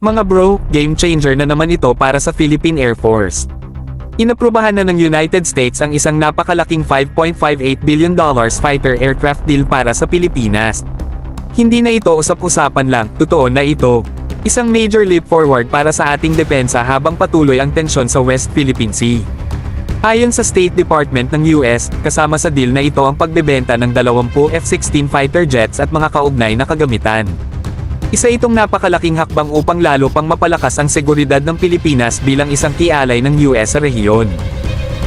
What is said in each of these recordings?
Mga bro, game changer na naman ito para sa Philippine Air Force. Inaprubahan na ng United States ang isang napakalaking $5.58 billion fighter aircraft deal para sa Pilipinas. Hindi na ito usap-usapan lang, totoo na ito. Isang major leap forward para sa ating depensa habang patuloy ang tensyon sa West Philippine Sea. Ayon sa State Department ng US, kasama sa deal na ito ang pagbebenta ng 20 F-16 fighter jets at mga kaugnay na kagamitan. Isa itong napakalaking hakbang upang lalo pang mapalakas ang seguridad ng Pilipinas bilang isang kialay ng US sa rehiyon.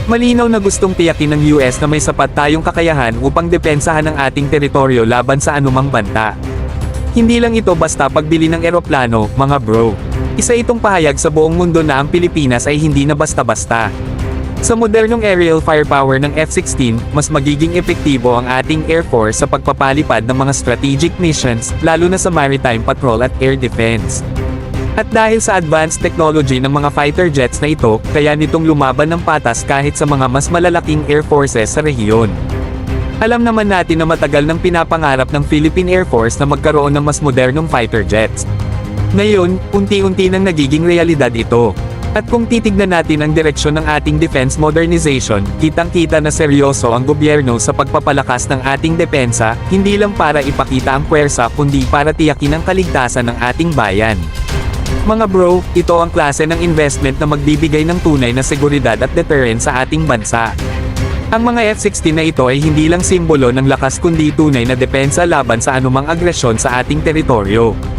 Malinaw na gustong tiyakin ng US na may sapat tayong kakayahan upang depensahan ang ating teritoryo laban sa anumang banta. Hindi lang ito basta pagbili ng eroplano, mga bro. Isa itong pahayag sa buong mundo na ang Pilipinas ay hindi na basta-basta. Sa modernong aerial firepower ng F-16, mas magiging epektibo ang ating Air Force sa pagpapalipad ng mga strategic missions, lalo na sa maritime patrol at air defense. At dahil sa advanced technology ng mga fighter jets na ito, kaya nitong lumaban ng patas kahit sa mga mas malalaking air forces sa rehiyon. Alam naman natin na matagal nang pinapangarap ng Philippine Air Force na magkaroon ng mas modernong fighter jets. Ngayon, unti-unti nang nagiging realidad ito. At kung titignan natin ang direksyon ng ating defense modernization, kitang-kita na seryoso ang gobyerno sa pagpapalakas ng ating depensa, hindi lang para ipakita ang puwersa kundi para tiyakin ang kaligtasan ng ating bayan. Mga bro, ito ang klase ng investment na magbibigay ng tunay na seguridad at deterrence sa ating bansa. Ang mga F-16 na ito ay hindi lang simbolo ng lakas kundi tunay na depensa laban sa anumang agresyon sa ating teritoryo.